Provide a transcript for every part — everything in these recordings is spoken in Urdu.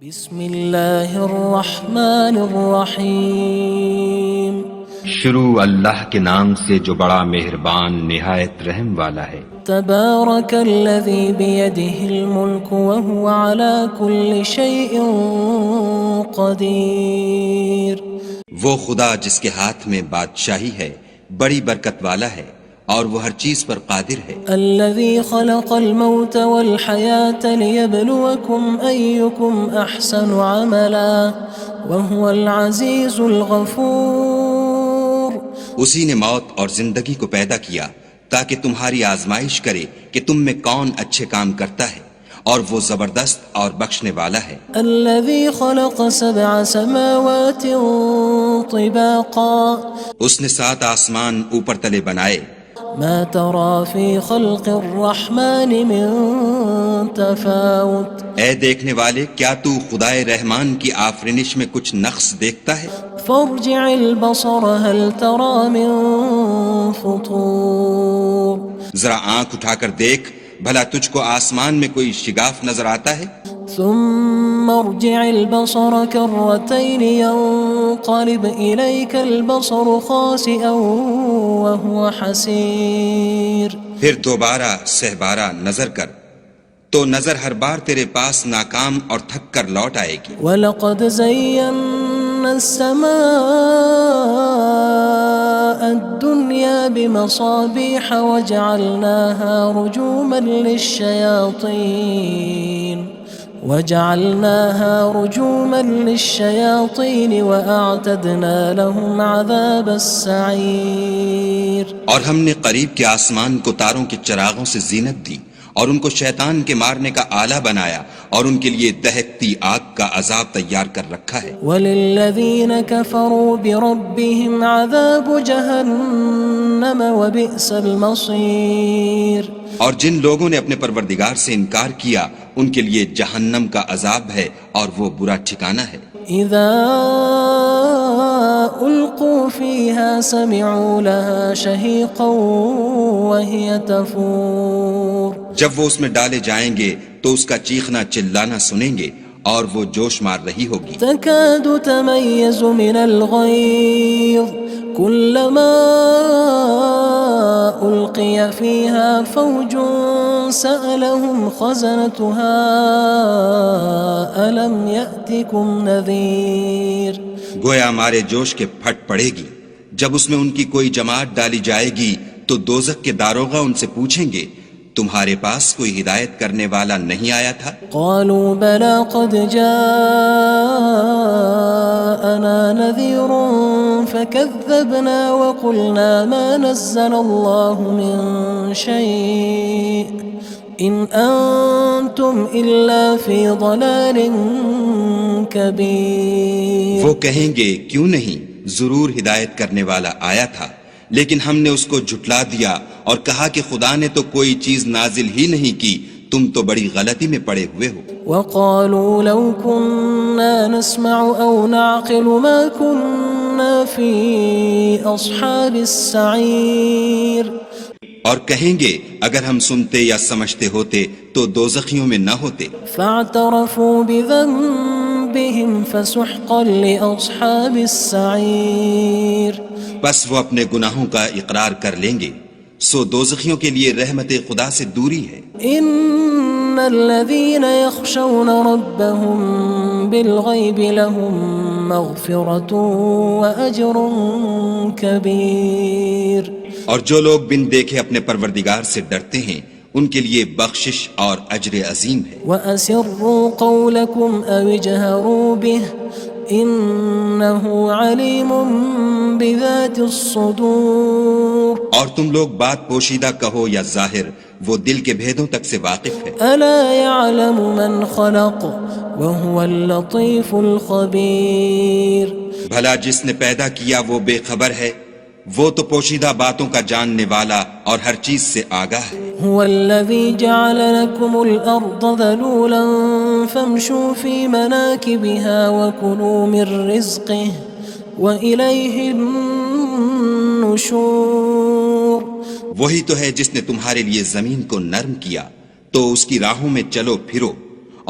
بسم اللہ الرحمن الرحیم شروع اللہ کے نام سے جو بڑا مہربان نہایت رحم والا ہے۔ تبارک الذی بیدہ الملک وہو علی کل شیء قدیر۔ وہ خدا جس کے ہاتھ میں بادشاہی ہے بڑی برکت والا ہے اور وہ ہر چیز پر قادر ہے۔ الذی خلق الموت والحیاة لیبلوکم ایکم احسن عملا وہو العزیز الغفور۔ اسی نے موت اور زندگی کو پیدا کیا تاکہ تمہاری آزمائش کرے کہ تم میں کون اچھے کام کرتا ہے، اور وہ زبردست اور بخشنے والا ہے۔ الذی خلق سبع سماوات طباقا اس نے 7 آسمان اوپر تلے بنائے۔ ما ترى في خلق الرحمن من تفاوت اے دیکھنے والے، کیا تو خدائے رحمان کی آفرینش میں کچھ نقص دیکھتا ہے؟ فارجع البصر هل ترى من فطور۔ ذرا آنکھ اٹھا کر دیکھ، بھلا تجھ کو آسمان میں کوئی شگاف نظر آتا ہے؟ ثم ارجع البصر كرتين ينقلب إليك البصر خاسئا وهو حسير۔ پھر دوبارہ سہبارہ نظر کر تو نظر ہر بار تیرے پاس ناکام اور تھک کر لوٹ آئے گی۔ وَلَقَدْ زَيَّنَّا السَّمَاءَ الدُّنْيَا بِمَصَابِيحَ وَجَعَلْنَاهَا رُجُومًا لِلشَّيَاطِينِ وَأَعْتَدْنَا لَهُمْ عَذَابَ السَّعِيرِ۔ اور ہم نے قریب کے آسمان کو تاروں کے چراغوں سے زینت دی اور ان کو شیطان کے مارنے کا آلہ بنایا، اور ان کے لیے دہکتی آگ کا عذاب تیار کر رکھا ہے۔ وَلِلَّذِينَ كَفَرُوا بِرَبِّهِمْ عَذَابُ جَهَنَّمَ وَبِئْسَ الْمَصِيرُ۔ اور جن لوگوں نے اپنے پروردگار سے انکار کیا ان کے لیے جہنم کا عذاب ہے اور وہ برا ٹھکانہ ہے۔ اذا القوا فيها سمعوا لها شهيقا وهي تفور۔ جب وہ اس میں ڈالے جائیں گے تو اس کا چیخنا چلانا سنیں گے اور وہ جوش مار رہی ہوگی۔ تكاد تميز من الغيظ كلما ألقي فيها فوج سألهم خزنتها ألم يأتكم نذير۔ گویا مارے جوش کے پھٹ پڑے گی۔ جب اس میں ان کی کوئی جماعت ڈالی جائے گی تو دوزخ کے داروغہ ان سے پوچھیں گے تمہارے پاس کوئی ہدایت کرنے والا نہیں آیا تھا؟ قالوا بلى قد جاءنا نذير فكذبنا وقلنا ما نزل الله من شيء إن أنتم إلا في ضلال كبير۔ وہ کہیں گے کیوں نہیں، ضرور ہدایت کرنے والا آیا تھا، لیکن ہم نے اس کو جھٹلا دیا اور کہا کہ خدا نے تو کوئی چیز نازل ہی نہیں کی، تم تو بڑی غلطی میں پڑے ہوئے ہو۔ وقالوا لو كنا نسمع أو نعقل ما كنا في أصحاب السعير۔ اور کہیں گے اگر ہم سنتے یا سمجھتے ہوتے تو دوزخیوں میں نہ ہوتے۔ فاعترفوا بذنبهم فسحقا لأصحاب السعير۔ بس وہ اپنے گناہوں کا اقرار کر لیں گے، سو دوزخیوں کے لیے رحمت خدا سے دوری ہے۔ ان الذين يخشون ربهم بالغيب لهم مغفرة وأجر كبير۔ اور جو لوگ بن دیکھے اپنے پروردگار سے ڈرتے ہیں ان کے لیے بخشش اور اجر عظیم ہے۔ وَأَسِرُّوا قَوْلَكُمْ أَوِ اجْهَرُوا بِهِ إِنَّهُ عَلِيمٌ بِذَاتِ الصُّدُورِ۔ اور تم لوگ بات پوشیدہ کہو یا ظاہر، وہ دل کے بھیدوں تک سے واقف ہے۔ أَلَا يَعْلَمُ مَنْ خَلَقَ وَهُوَ اللَّطِيفُ الْخَبِيرُ۔ بھلا جس نے پیدا کیا وہ بے خبر ہے، وہ تو پوشیدہ باتوں کا جاننے والا اور ہر چیز سے آگاہ ہے۔ هو الذي جعل لكم الأرض ذلولا فامشوا في مناكبها وكلوا من رزقه وإليه النشور۔ وہی تو ہے جس نے تمہارے لیے زمین کو نرم کیا تو اس کی راہوں میں چلو پھرو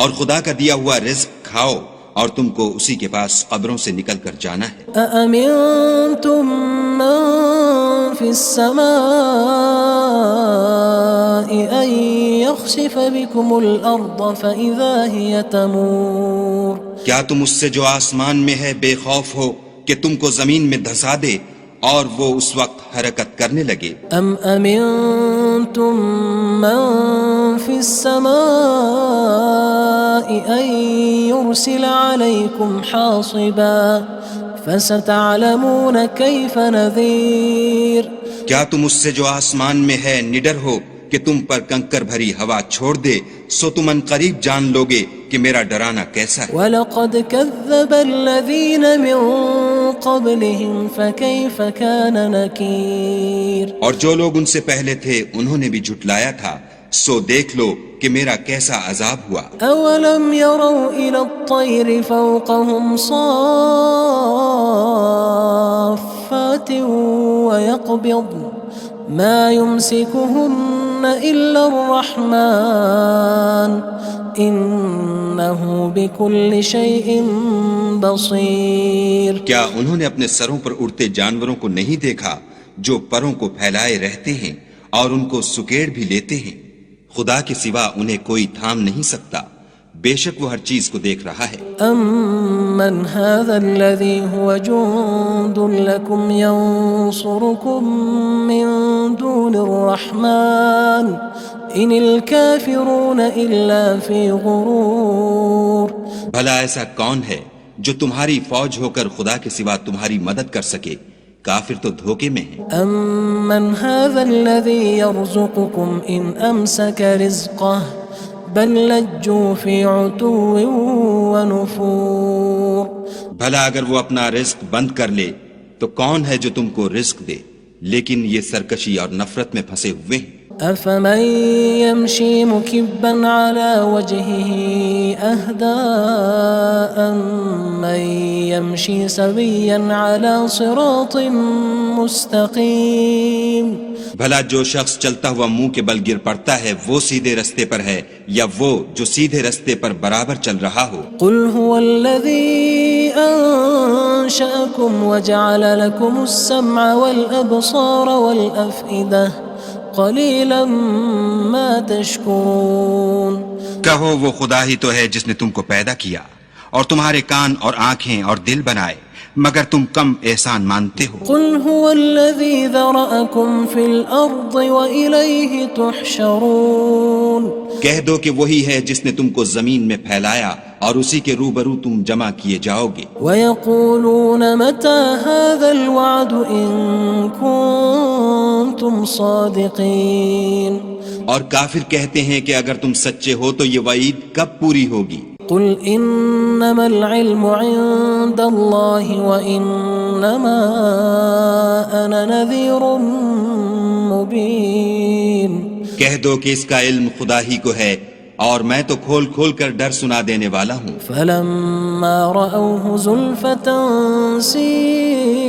اور خدا کا دیا ہوا رزق کھاؤ اور تم کو اسی کے پاس قبروں سے نکل کر جانا ہے۔ أأمنتم من في السماء أن يخسف بكم الأرض فإذا هي تمور کیا تم اس سے جو آسمان میں ہے بے خوف ہو کہ تم کو زمین میں دھسا دے اور وہ اس وقت حرکت کرنے لگے؟ أم أمنتم من في السماء أن يرسل عليكم حاصبا فستعلمون كيف نذير کیا تم اس سے جو آسمان میں ہے نڈر ہو کہ تم پر کنکر بھری ہوا چھوڑ دے، سو تم ان قریب جان لوگے کہ میرا ڈرانا کیسا ہے۔ وَلَقَدْ كَذَّبَ الَّذِينَ مِن قَبْلِهِمْ فَكَيْفَ كَانَ نَكِيرٌ اور جو لوگ ان سے پہلے تھے انہوں نے بھی جھٹلایا تھا، سو دیکھ لو کہ میرا کیسا عذاب ہوا۔ أَوَلَمْ يَرَوْا إِلَى الطَّيْرِ فَوْقَهُمْ صَافَّاتٍ وَيَقْبِضْنَ مَا يُمْسِكُهُنَّ إِلَّا الرَّحْمَنُ إِنَّهُ بِكُلِّ شَيْءٍ بَصِيرٌ کیا انہوں نے اپنے سروں پر اڑتے جانوروں کو نہیں دیکھا جو پروں کو پھیلائے رہتے ہیں اور ان کو سکیڑ بھی لیتے ہیں؟ خدا کے سوا انہیں کوئی تھام نہیں سکتا، بے شک وہ ہر چیز کو دیکھ رہا ہے۔ أَمَّنْ هَذَا الَّذِي هُوَ جُندٌ لَكُمْ يَنصُرُكُم مِّن دُونِ الرَّحْمَنِ إِنِ الْكَافِرُونَ إِلَّا فِي غُرُورٍ بھلا ایسا کون ہے جو تمہاری فوج ہو کر خدا کے سوا تمہاری مدد کر سکے؟ کافر تو دھوکے میں ہیں۔ أَمَّنْ هَذَا الَّذِي يَرْزُقُكُمْ إِنْ أَمْسَكَ رِزْقَهُ بَلْ لَجُّوا فِي عُتُوٍّ وَنُفُورٍ بھلا اگر وہ اپنا رزق بند کر لے تو کون ہے جو تم کو رزق دے؟ لیکن یہ سرکشی اور نفرت میں پھنسے ہوئے ہیں۔ أَفَمَن يَمْشِي مُكِبًّا عَلَى وَجْهِهِ أَهْدَىٰ أَمَّن يَمْشِي سَوِيًّا عَلَى صِرَاطٍ مُّسْتَقِيمٍ بھلا جو شخص چلتا ہوا منہ کے بل گر پڑتا ہے وہ سیدھے رستے پر ہے یا وہ جو سیدھے رستے پر برابر چل رہا ہو؟ قُلْ هُوَ الَّذِي أَنشَأَكُمْ وَجَعَلَ لَكُمُ السَّمْعَ وَالْأَبْصَارَ وَالْأَفْئِدَةَ قَلِيلًا مَا تَشْكُرُونَ کہو وہ خدا ہی تو ہے جس نے تم کو پیدا کیا اور تمہارے کان اور آنکھیں اور دل بنائے، مگر تم کم احسان مانتے ہو۔ قُلْ هُوَ الَّذِي ذَرَأَكُمْ فِي الْأَرْضِ وَإِلَيْهِ تُحْشَرُونَ کہہ دو کہ وہی ہے جس نے تم کو زمین میں پھیلایا اور اسی کے روبرو تم جمع کیے جاؤ گے۔ وَيَقُولُونَ مَتَى هَذَا الْوَعْدُ إِن كُنتُمْ صَادِقِينَ اور کافر کہتے ہیں کہ اگر تم سچے ہو تو یہ وعید کب پوری ہوگی؟ قُلْ إِنَّمَا الْعِلْمُ عِندَ اللَّهِ وَإِنَّمَا أَنَا نَذِيرٌ مُّبِينٌ کہہ دو کہ اس کا علم خدا ہی کو ہے اور میں تو کھول کھول کر ڈر سنا دینے والا ہوں۔ فَلَمَّا رَأَوْهُ زُلْفَةً سِيئَتْ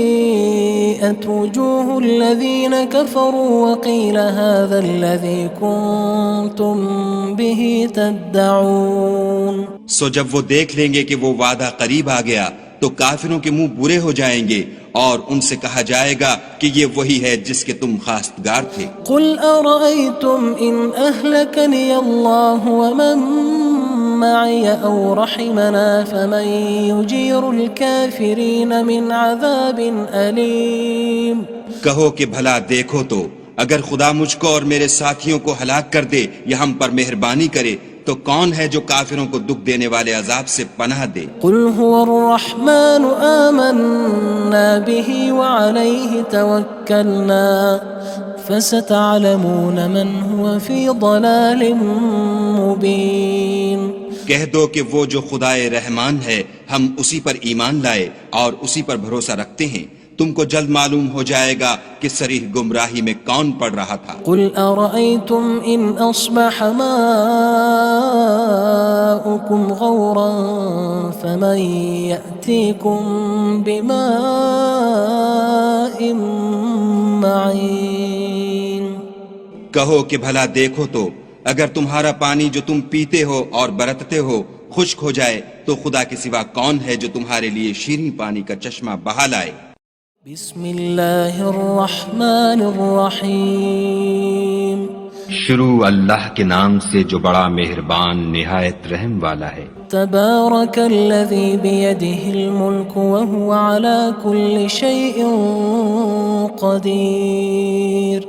وُجُوهُ الَّذِينَ كَفَرُوا وَقِيلَ هَذَا الَّذِي كُنتُم بِهِ تَدَّعُونَ سو جب وہ دیکھ لیں گے کہ وہ وعدہ قریب آ گیا تو کافروں کے منہ برے ہو جائیں گے اور ان سے کہا جائے گا کہ یہ وہی ہے جس کے تم خواستگار تھے۔ قُلْ أَرَأَيْتُمْ إِنْ أَهْلَكَنِيَ اللَّهُ وَمَن مَّعِيَ أَوْ رَحِمَنَا فَمَن يُجِيرُ الْكَافِرِينَ مِنْ عَذَابٍ أَلِيمٍ کہو کہ بھلا دیکھو تو اگر خدا مجھ کو اور میرے ساتھیوں کو ہلاک کر دے یا ہم پر مہربانی کرے تو کون ہے جو کافروں کو دکھ دینے والے عذاب سے پناہ دے؟ قُلْ هُوَ الرَّحْمَنُ آمَنَّا بِهِ وَعَلَيْهِ تَوَكَّلْنَا فَسَتَعْلَمُونَ مَنْ هُوَ فِي ضَلَالٍ مُّبِينٍ کہہ دو کہ وہ جو خدائے رحمان ہے ہم اسی پر ایمان لائے اور اسی پر بھروسہ رکھتے ہیں، تم کو جلد معلوم ہو جائے گا کہ صریح گمراہی میں کون پڑ رہا تھا۔ قُلْ أَرَأَيْتُمْ إِنْ أَصْبَحَ مَاؤُكُمْ غَوْرًا فَمَن يَأْتِيكُم بِمَاءٍ مَّعِينٍ کہو کہ بھلا دیکھو تو اگر تمہارا پانی جو تم پیتے ہو اور برتتے ہو خشک ہو جائے تو خدا کے سوا کون ہے جو تمہارے لیے شیریں پانی کا چشمہ بہا لائے؟ بسم اللہ الرحمن الرحیم شروع اللہ کے نام سے جو بڑا مہربان نہایت رحم والا ہے۔ تبارک الذی بیدہ الملک وہو علی کل شیء قدیر۔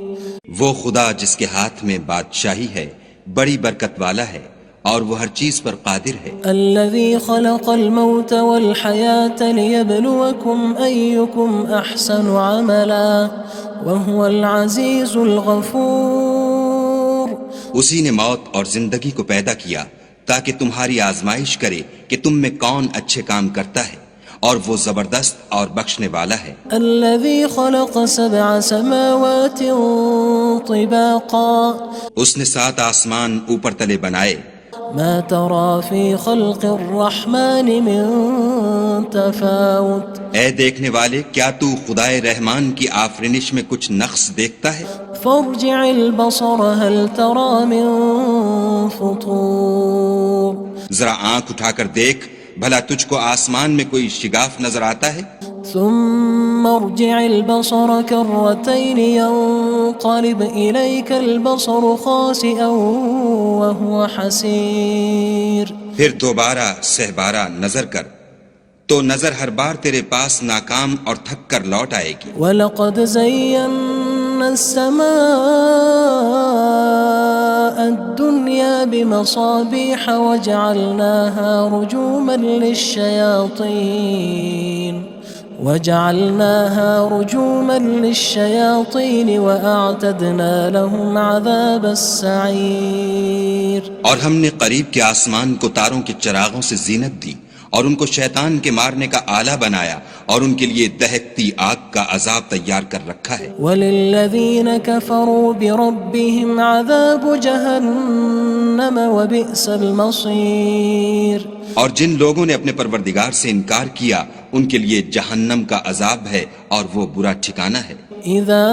وہ خدا جس کے ہاتھ میں بادشاہی ہے بڑی برکت والا ہے اور وہ ہر چیز پر قادر ہے۔ الذي خلق الموت والحياة ليبلوكم أيكم أحسن عملا وهو العزيز الغفور۔ اسی نے موت اور زندگی کو پیدا کیا تاکہ تمہاری آزمائش کرے کہ تم میں کون اچھے کام کرتا ہے، اور وہ زبردست اور بخشنے والا ہے۔ الذي خلق 7 سماوات طباقا۔ اس نے 7 آسمان اوپر تلے بنائے۔ ما ترى في خلق الرحمن من تفاوت۔ اے دیکھنے والے، کیا تو خدائے رحمان کی آفرینش میں کچھ نقص دیکھتا ہے؟ فارجع البصر هل ترى من فطور۔ ذرا آنکھ اٹھا کر دیکھ، بھلا تجھ کو آسمان میں کوئی شگاف نظر آتا ہے؟ ثم ارجع البصر كرتين ينقلب إليك البصر خاسئا وهو حسير۔ پھر دوبارہ سہبارہ نظر کر تو نظر ہر بار تیرے پاس ناکام اور تھک کر لوٹ آئے گی۔ وَلَقَدْ زَيَّنَّا السَّمَاءَ الدُّنْيَا بِمَصَابِيحَ وَجَعَلْنَاهَا رُجُومًا لِلشَّيَاطِينِ وَأَعْتَدْنَا لَهُمْ عَذَابَ السَّعِيرِ۔ اور ہم نے قریب کے آسمان کو تاروں کے چراغوں سے زینت دی اور ان کو شیطان کے مارنے کا آلہ بنایا اور ان کے لیے دہکتی آگ کا عذاب تیار کر رکھا ہے۔ وَلِلَّذِينَ كَفَرُوا بِرَبِّهِمْ عَذَابُ جَهَنَّمَ وَبِئْسَ الْمَصِيرُ۔ اور جن لوگوں نے اپنے پروردگار سے انکار کیا ان کے لیے جہنم کا عذاب ہے اور وہ برا ٹھکانہ ہے۔ اذا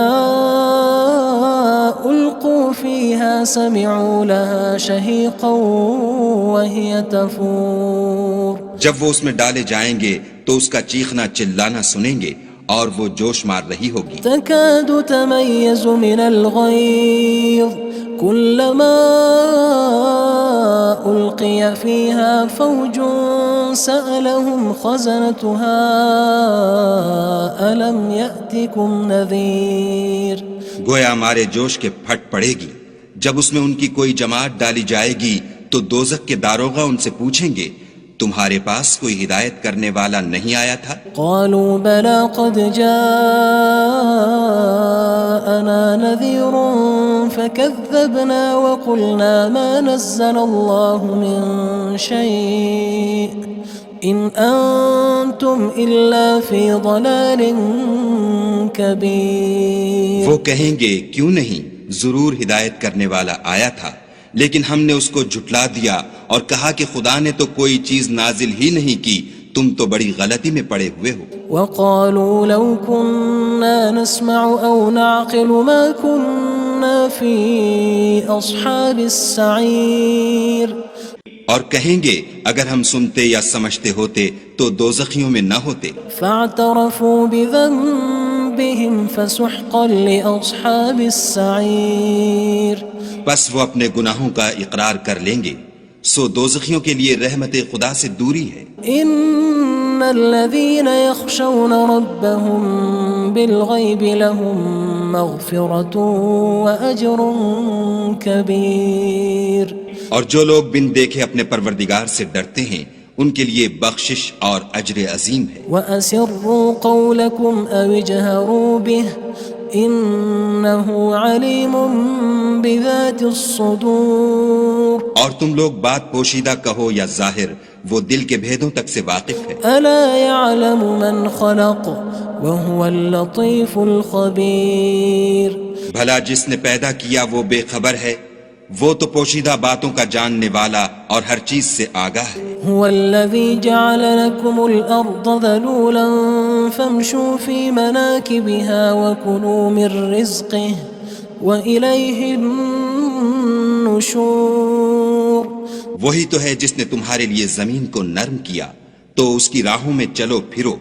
القوا فيها سمعوا لها شهيقا وهي تفور۔ جب وہ اس میں ڈالے جائیں گے تو اس کا چیخنا چلانا سنیں گے اور وہ جوش مار رہی ہوگی۔ تكاد تميز من الغيظ كلما ألقي فيها فوج سألهم خزنتها ألم يأتكم نذير۔ گویا ہمارے جوش کے پھٹ پڑے گی جب اس میں ان کی کوئی جماعت ڈالی جائے گی تو دوزخ کے داروغہ ان سے پوچھیں گے تمہارے پاس کوئی ہدایت کرنے والا نہیں آیا تھا؟ قالوا بلى قد جاءنا نذير فكذبنا وقلنا ما نزل الله من شيء إن أنتم إلا في ضلال كبير۔ وہ کہیں گے کیوں نہیں، ضرور ہدایت کرنے والا آیا تھا، لیکن ہم نے اس کو جھٹلا دیا اور کہا کہ خدا نے تو کوئی چیز نازل ہی نہیں کی، تم تو بڑی غلطی میں پڑے ہوئے ہو۔ وقالوا لو كنا نسمع أو نعقل ما كنا في أصحاب السعير۔ اور کہیں گے اگر ہم سنتے یا سمجھتے ہوتے تو دوزخیوں میں نہ ہوتے۔ فاعترفوا بذنبهم فسحقا لأصحاب السعير۔ بس وہ اپنے گناہوں کا اقرار کر لیں گے، سو دوزخیوں کے لیے رحمت خدا سے دوری ہے۔ ان الذين يخشون ربهم بالغيب لهم مغفرة وأجر كبير۔ اور جو لوگ بن دیکھے اپنے پروردگار سے ڈرتے ہیں ان کے لیے بخشش اور اجر عظیم ہے۔ وَأَسِرُّوا قَوْلَكُمْ أَوِ اجْهَرُوا بِهِ إِنَّهُ عَلِيمٌ بِذَاتِ الصُّدُورِ۔ اور تم لوگ بات پوشیدہ کہو یا ظاہر، وہ دل کے بھیدوں تک سے واقف ہے۔ أَلَا يَعْلَمُ مَنْ خَلَقَ وَهُوَ اللَّطِيفُ الْخَبِيرُ۔ بھلا جس نے پیدا کیا وہ بے خبر ہے، وہ تو پوشیدہ باتوں کا جاننے والا اور ہر چیز سے آگاہ ہے۔ هو الذي جعل لكم الأرض ذلولا فامشوا في مناكبها وكلوا من رزقه وإليه النشور۔ النشور وہی تو ہے جس نے تمہارے لیے زمین کو نرم کیا تو اس کی راہوں میں چلو پھرو،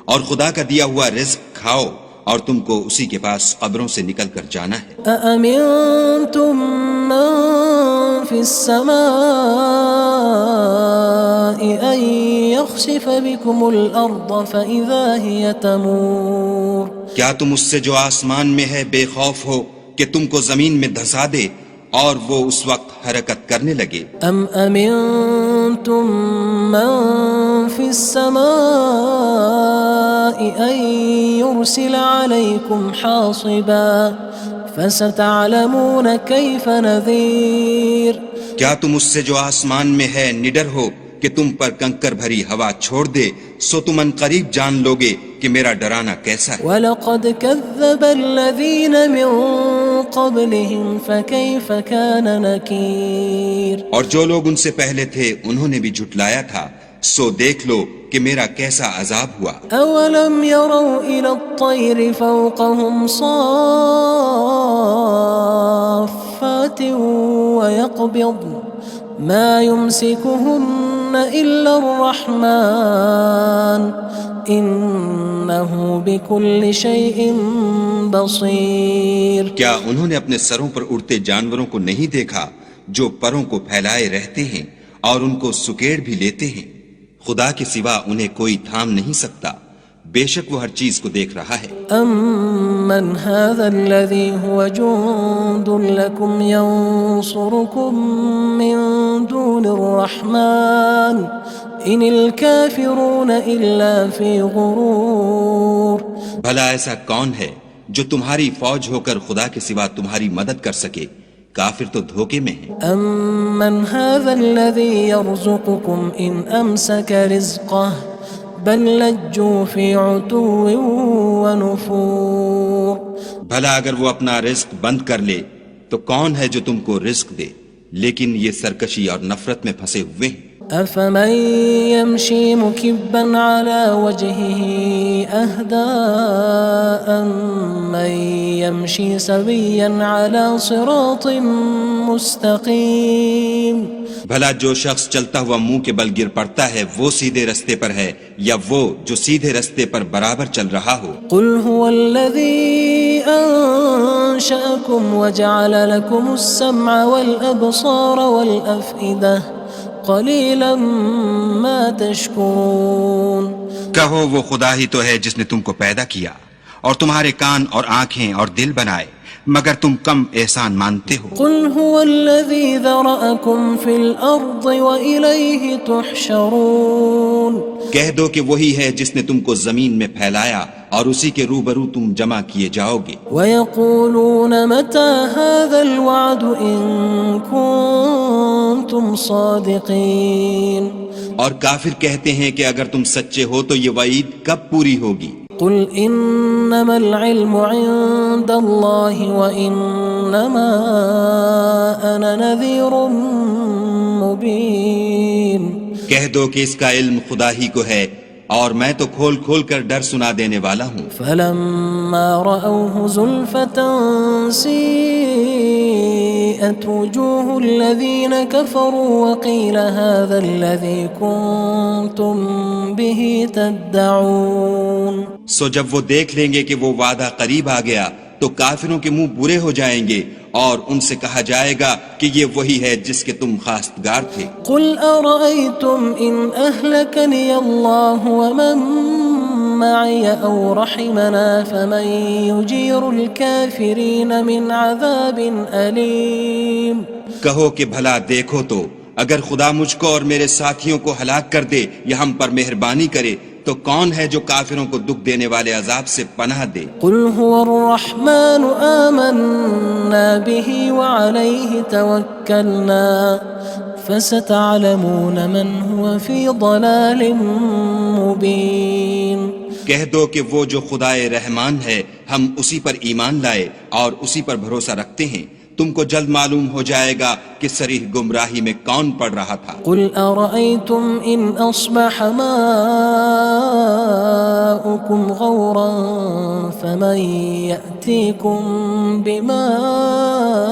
اور خدا کا دیا ہوا رزق کھاؤ، اور تم کو اسی کے پاس قبروں سے نکل کر جانا ہے۔ أأمنتم من في السماء أن يخسف بكم الأرض فإذا هي تمور کیا تم اس سے جو آسمان میں ہے بے خوف ہو کہ تم کو زمین میں دھسا دے اور وہ اس وقت حرکت کرنے لگے؟ أم أمنتم من في السماء أن يرسل عليكم حاصبا فستعلمون كيف نذير کیا تم اس سے جو آسمان میں ہے نڈر ہو کہ تم پر کنکر بھری ہوا چھوڑ دے، سو تم ان قریب جان لوگے کہ میرا ڈرانا کیسا ہے۔ وَلَقَدْ كَذَّبَ الَّذِينَ مِن قَبْلِهِمْ فَكَيْفَ كَانَ نَكِيرٌ اور جو لوگ ان سے پہلے تھے انہوں نے بھی جھٹلایا تھا، سو دیکھ لو کہ میرا کیسا عذاب ہوا۔ أَوَلَمْ يَرَوْا إِلَى الطَّيْرِ فَوْقَهُمْ صَافَّاتٍ وَيَقْبِضْنَ مَا يُمْسِكُهُنَّ إِلَّا الرَّحْمَنُ إِنَّهُ بِكُلِّ شَيْءٍ بَصِيرٌ کیا انہوں نے اپنے سروں پر اڑتے جانوروں کو نہیں دیکھا جو پروں کو پھیلائے رہتے ہیں اور ان کو سکیڑ بھی لیتے ہیں؟ خدا کے سوا انہیں کوئی تھام نہیں سکتا، بے شک وہ ہر چیز کو دیکھ رہا ہے۔ أَمَّنْ هَذَا الَّذِي هُوَ جُندٌ لَكُمْ يَنصُرُكُم مِّن دُونِ الرَّحْمَنِ إِنِ الْكَافِرُونَ إِلَّا فِي غُرُورٍ بھلا ایسا کون ہے جو تمہاری فوج ہو کر خدا کے سوا تمہاری مدد کر سکے؟ کافر تو دھوکے میں ہیں۔ أَمَّنْ هَذَا الَّذِي يَرْزُقُكُمْ إِنْ أَمْسَكَ رِزْقَهُ بَلْ لَجُّوا فِي عُتُوٍّ وَنُفُورٍ بھلا اگر وہ اپنا رزق بند کر لے تو کون ہے جو تم کو رزق دے؟ لیکن یہ سرکشی اور نفرت میں پھنسے ہوئے ہیں۔ أَفَمَن يَمْشِي مُكِبًّا عَلَى وَجْهِهِ أَهْدَىٰ أَمَّن يَمْشِي سَوِيًّا عَلَى صِرَاطٍ مُّسْتَقِيمٍ بھلا جو شخص چلتا ہوا منہ کے بل گر پڑتا ہے وہ سیدھے رستے پر ہے یا وہ جو سیدھے رستے پر برابر چل رہا ہو؟ قُلْ هُوَ الَّذِي أَنشَأَكُمْ وَجَعَلَ لَكُمُ السَّمْعَ وَالْأَبْصَارَ وَالْأَفْئِدَةَ قَلِيلًا مَا تَشْكُرُونَ کہو وہ خدا ہی تو ہے جس نے تم کو پیدا کیا اور تمہارے کان اور آنکھیں اور دل بنائے، مگر تم کم احسان مانتے ہو۔ قُلْ هُوَ الَّذِي ذَرَأَكُمْ فِي الْأَرْضِ وَإِلَيْهِ تُحْشَرُونَ کہہ دو کہ وہی ہے جس نے تم کو زمین میں پھیلایا اور اسی کے روبرو تم جمع کیے جاؤ گے۔ وَيَقُولُونَ مَتَى هَذَا الْوَعْدُ إِن كُنتُمْ صَادِقِينَ اور کافر کہتے ہیں کہ اگر تم سچے ہو تو یہ وعید کب پوری ہوگی؟ قُلْ إِنَّمَا الْعِلْمُ عِندَ اللَّهِ وَإِنَّمَا أَنَا نَذِيرٌ مُّبِينٌ کہہ دو کہ اس کا علم خدا ہی کو ہے اور میں تو کھول کھول کر ڈر سنا دینے والا ہوں۔ فَلَمَّا رَأَوْهُ زُلْفَةً سِيئَتْ وُجُوهُ الَّذِينَ كَفَرُوا وَقِيلَ هَذَا الَّذِي كُنتُم بِهِ تَدَّعُونَ سو جب وہ دیکھ لیں گے کہ وہ وعدہ قریب آ گیا تو کافروں کے منہ برے ہو جائیں گے اور ان سے کہا جائے گا کہ یہ وہی ہے جس کے تم خواستگار تھے۔ قُلْ أَرَأَيْتُمْ إِنْ أَهْلَكَنِيَ اللَّهُ وَمَن مَّعِيَ أَوْ رَحِمَنَا فَمَن يُجِيرُ الْكَافِرِينَ مِنْ عَذَابٍ أَلِيمٍ کہو کہ بھلا دیکھو تو اگر خدا مجھ کو اور میرے ساتھیوں کو ہلاک کر دے یا ہم پر مہربانی کرے تو کون ہے جو کافروں کو دکھ دینے والے عذاب سے پناہ دے؟ قُلْ هُوَ الرَّحْمَنُ آمَنَّا بِهِ وَعَلَيْهِ تَوَكَّلْنَا فَسَتَعْلَمُونَ مَنْ هُوَ فِي ضَلَالٍ مُّبِينٍ کہہ دو کہ وہ جو خدائے رحمان ہے ہم اسی پر ایمان لائے اور اسی پر بھروسہ رکھتے ہیں، تم کو جلد معلوم ہو جائے گا کہ صریح گمراہی میں کون پڑ رہا تھا۔ قُلْ أَرَأَيْتُمْ إِنْ أَصْبَحَ مَاؤُكُمْ غَوْرًا فَمَن يَأْتِيكُم بِمَاءٍ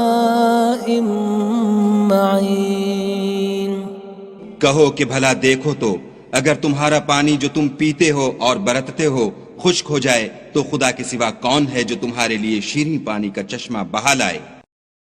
معين کہو کہ بھلا دیکھو تو اگر تمہارا پانی جو تم پیتے ہو اور برتتے ہو خشک ہو جائے تو خدا کے سوا کون ہے جو تمہارے لیے شیریں پانی کا چشمہ بہا لائے؟